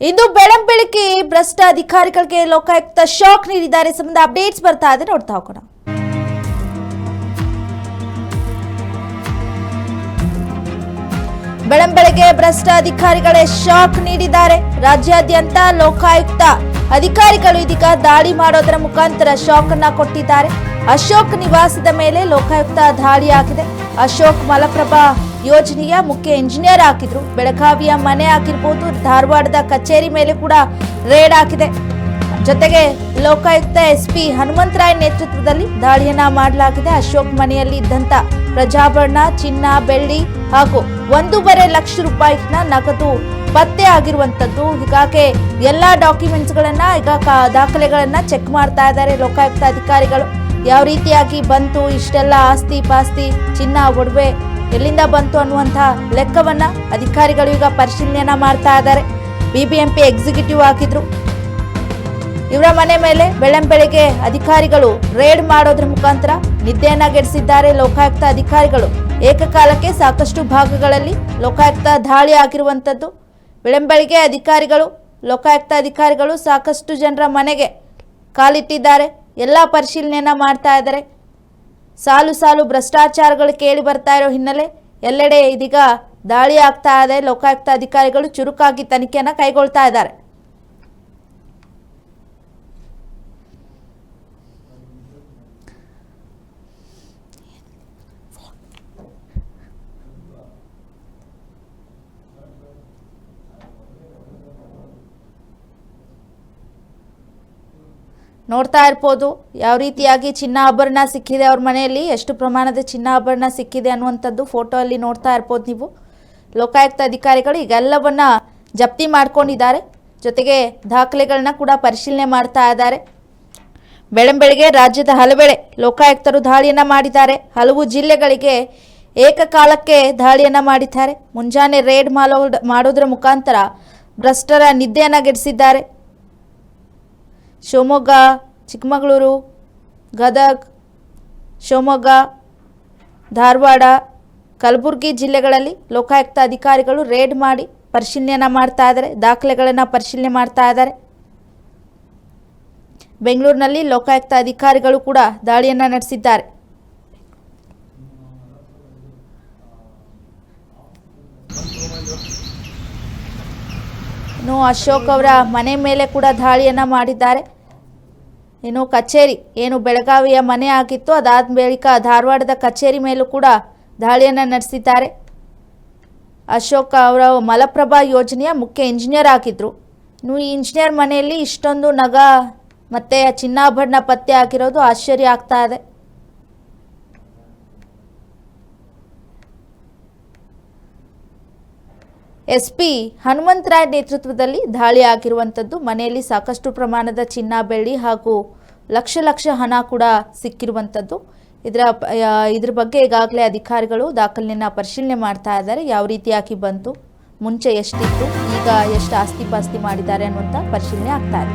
ಇಂದು ಬೆಳಂಬೆಳಗ್ಗೆ ಭ್ರಷ್ಟ ಅಧಿಕಾರಿಗಳಿಗೆ ಲೋಕಾಯುಕ್ತ ಶಾಕ್ ನೀಡಿದ್ದಾರೆ. ಸಂಬಂಧ ಅಪ್ಡೇಟ್ಸ್ ಬರ್ತಾ ಇದೆ, ನೋಡ್ತಾ ಹೋಗೋಣ. ಬೆಳಂಬೆಳಗ್ಗೆ ಭ್ರಷ್ಟ ಅಧಿಕಾರಿಗಳೇ ಶಾಕ್ ನೀಡಿದ್ದಾರೆ. ರಾಜ್ಯಾದ್ಯಂತ ಲೋಕಾಯುಕ್ತ ಅಧಿಕಾರಿಗಳು ಇದೀಗ ದಾಳಿ ಮಾಡೋದರ ಮುಖಾಂತರ ಶಾಕ್ ಅನ್ನ ಕೊಟ್ಟಿದ್ದಾರೆ. ಅಶೋಕ್ ನಿವಾಸದ ಮೇಲೆ ಲೋಕಾಯುಕ್ತ ದಾಳಿ ಆಗಿದೆ. ಅಶೋಕ್ ಮಲಪ್ರಭಾ ಯೋಜನೆಯ ಮುಖ್ಯ ಇಂಜಿನಿಯರ್ ಆಗಿದ್ರು. ಬೆಳಗಾವಿಯ ಮನೆ ಆಗಿರ್ಬೋದು, ಧಾರವಾಡದ ಕಚೇರಿ ಮೇಲೆ ಕೂಡ ರೇಡ್ ಆಗಿದೆ. ಜೊತೆಗೆ ಲೋಕಾಯುಕ್ತ ಎಸ್ಪಿ ಹನುಮಂತರಾಯ್ ನೇತೃತ್ವದಲ್ಲಿ ದಾಳಿಯನ್ನ ಮಾಡಲಾಗಿದೆ. ಅಶೋಕ್ ಮನೆಯಲ್ಲಿ ಇದ್ದಂತ ಪ್ರಜಾಭರಣ, ಚಿನ್ನ, ಬೆಳ್ಳಿ ಹಾಗೂ 1.5 ಲಕ್ಷ ರೂಪಾಯಿನ ನಗದು ಪತ್ತೆ ಆಗಿರುವಂತದ್ದು. ಹೀಗಾಗಿ ಎಲ್ಲಾ ಡಾಕ್ಯುಮೆಂಟ್ಸ್ ಗಳನ್ನ ಈಗ ದಾಖಲೆಗಳನ್ನ ಚೆಕ್ ಮಾಡ್ತಾ ಇದ್ದಾರೆ ಲೋಕಾಯುಕ್ತ ಅಧಿಕಾರಿಗಳು. ಯಾವ ರೀತಿಯಾಗಿ ಬಂತು ಇಷ್ಟೆಲ್ಲ ಆಸ್ತಿ ಪಾಸ್ತಿ, ಚಿನ್ನ, ಒಡವೆ ಎಲ್ಲಿಂದ ಬಂತು ಅನ್ನುವಂಥ ಲೆಕ್ಕವನ್ನ ಅಧಿಕಾರಿಗಳು ಈಗ ಪರಿಶೀಲನೆಯನ್ನ ಮಾಡ್ತಾ ಇದ್ದಾರೆ. ಬಿಬಿಎಂಪಿ ಎಕ್ಸಿಕ್ಯೂಟಿವ್ ಆಗಿದ್ರು. ಇವರ ಮನೆ ಮೇಲೆ ಬೆಳಂಬೆಳಗ್ಗೆ ಅಧಿಕಾರಿಗಳು ರೇಡ್ ಮಾಡೋದ್ರ ಮುಖಾಂತರ ನಿದ್ದೆಯನ್ನ ಗೆಡಿಸಿದ್ದಾರೆ ಲೋಕಾಯುಕ್ತ ಅಧಿಕಾರಿಗಳು. ಏಕಕಾಲಕ್ಕೆ ಸಾಕಷ್ಟು ಭಾಗಗಳಲ್ಲಿ ಲೋಕಾಯುಕ್ತ ದಾಳಿ ಆಗಿರುವಂಥದ್ದು. ಬೆಳಂಬೆಳಗ್ಗೆ ಲೋಕಾಯುಕ್ತ ಅಧಿಕಾರಿಗಳು ಸಾಕಷ್ಟು ಜನರ ಮನೆಗೆ ಕಾಲಿಟ್ಟಿದ್ದಾರೆ. ಎಲ್ಲ ಪರಿಶೀಲನೆಯನ್ನ ಮಾಡ್ತಾ ಇದ್ದಾರೆ. ಸಾಲು ಸಾಲು ಭ್ರಷ್ಟಾಚಾರಗಳು ಕೇಳಿ ಬರ್ತಾ ಇರೋ ಹಿನ್ನೆಲೆ ಎಲ್ಲೆಡೆ ಇದೀಗ ದಾಳಿ ಆಗ್ತಾ ಇದೆ. ಲೋಕಾಯುಕ್ತ ಅಧಿಕಾರಿಗಳು ಚುರುಕಾಗಿ ತನಿಖೆಯನ್ನ ಕೈಗೊಳ್ತಾ ಇದ್ದಾರೆ. ನೋಡ್ತಾ ಇರ್ಬೋದು ಯಾವ ರೀತಿಯಾಗಿ ಚಿನ್ನಾಭರಣ ಸಿಕ್ಕಿದೆ ಅವ್ರ ಮನೆಯಲ್ಲಿ, ಎಷ್ಟು ಪ್ರಮಾಣದ ಚಿನ್ನಾಭರಣ ಸಿಕ್ಕಿದೆ ಅನ್ನುವಂಥದ್ದು ಫೋಟೋ ಅಲ್ಲಿ ನೋಡ್ತಾ ಇರ್ಬೋದು ನೀವು. ಲೋಕಾಯುಕ್ತ ಅಧಿಕಾರಿಗಳು ಈಗೆಲ್ಲವನ್ನ ಜಪ್ತಿ ಮಾಡ್ಕೊಂಡಿದ್ದಾರೆ. ಜೊತೆಗೆ ದಾಖಲೆಗಳನ್ನ ಕೂಡ ಪರಿಶೀಲನೆ ಮಾಡ್ತಾ ಇದ್ದಾರೆ. ಬೆಳಂಬೆಳಗ್ಗೆ ರಾಜ್ಯದ ಹಲವೆಡೆ ಲೋಕಾಯುಕ್ತರು ದಾಳಿಯನ್ನ ಮಾಡಿದ್ದಾರೆ. ಹಲವು ಜಿಲ್ಲೆಗಳಿಗೆ ಏಕಕಾಲಕ್ಕೆ ದಾಳಿಯನ್ನ ಮಾಡಿದ್ದಾರೆ. ಮುಂಜಾನೆ ರೇಡ್ ಮಾಡೋದ್ರ ಮುಖಾಂತರ ಭ್ರಷ್ಟರ ನಿದ್ದೆಯನ್ನ ಗೆಡಿಸಿದ್ದಾರೆ. ಶಿವಮೊಗ್ಗ, ಚಿಕ್ಕಮಗಳೂರು, ಗದಗ್, ಶಿವಮೊಗ್ಗ, ಧಾರವಾಡ, ಕಲಬುರಗಿ ಜಿಲ್ಲೆಗಳಲ್ಲಿ ಲೋಕಾಯುಕ್ತ ಅಧಿಕಾರಿಗಳು ರೇಡ್ ಮಾಡಿ ಪರಿಶೀಲನೆಯನ್ನ ಮಾಡ್ತಾ ಇದ್ದಾರೆ. ದಾಖಲೆಗಳನ್ನು ಪರಿಶೀಲನೆ ಮಾಡ್ತಾ ಇದ್ದಾರೆ. ಬೆಂಗಳೂರಿನಲ್ಲಿ ಲೋಕಾಯುಕ್ತ ಅಧಿಕಾರಿಗಳು ಕೂಡ ದಾಳಿಯನ್ನ ನಡೆಸಿದ್ದಾರೆ. ಇನ್ನು ಅಶೋಕ್ ಅವರ ಮನೆ ಮೇಲೆ ಕೂಡ ದಾಳಿಯನ್ನ ಮಾಡಿದ್ದಾರೆ. ಇನ್ನು ಕಚೇರಿ ಏನು ಬೆಳಗಾವಿಯ ಮನೆ ಆಗಿತ್ತು, ಅದಾದ ಬಳಿಕ ಧಾರವಾಡದ ಕಚೇರಿ ಮೇಲೂ ಕೂಡ ದಾಳಿಯನ್ನ ನಡೆಸಿದ್ದಾರೆ. ಅಶೋಕ್ ಅವರ ಮಲಪ್ರಭಾ ಯೋಜನೆಯ ಮುಖ್ಯ ಇಂಜಿನಿಯರ್ ಆಗಿದ್ರು. ಇನ್ನು ಈ ಇಂಜಿನಿಯರ್ ಮನೆಯಲ್ಲಿ ಇಷ್ಟೊಂದು ನಗ ಮತ್ತೆ ಚಿನ್ನಾಭರಣ ಪತ್ತೆ ಆಗಿರೋದು ಆಶ್ಚರ್ಯ ಆಗ್ತಾ ಇದೆ. ಎಸ್ಪಿ ಹನುಮಂತರಾಯ್ ನೇತೃತ್ವದಲ್ಲಿ ದಾಳಿ ಆಗಿರುವಂಥದ್ದು. ಮನೆಯಲ್ಲಿ ಸಾಕಷ್ಟು ಪ್ರಮಾಣದ ಚಿನ್ನ, ಬೆಳ್ಳಿ ಹಾಗೂ ಲಕ್ಷ ಹಣ ಕೂಡ ಸಿಕ್ಕಿರುವಂಥದ್ದು. ಇದ್ರ ಬಗ್ಗೆ ಈಗಾಗಲೇ ಅಧಿಕಾರಿಗಳು ದಾಖಲೆಯನ್ನ ಪರಿಶೀಲನೆ ಮಾಡ್ತಾ ಇದ್ದಾರೆ. ಯಾವ ರೀತಿಯಾಗಿ ಬಂತು, ಮುಂಚೆ ಎಷ್ಟಿತ್ತು, ಈಗ ಎಷ್ಟು ಆಸ್ತಿ ಪಾಸ್ತಿ ಮಾಡಿದ್ದಾರೆ ಅನ್ನುವಂಥ ಪರಿಶೀಲನೆ ಆಗ್ತಾ ಇದೆ.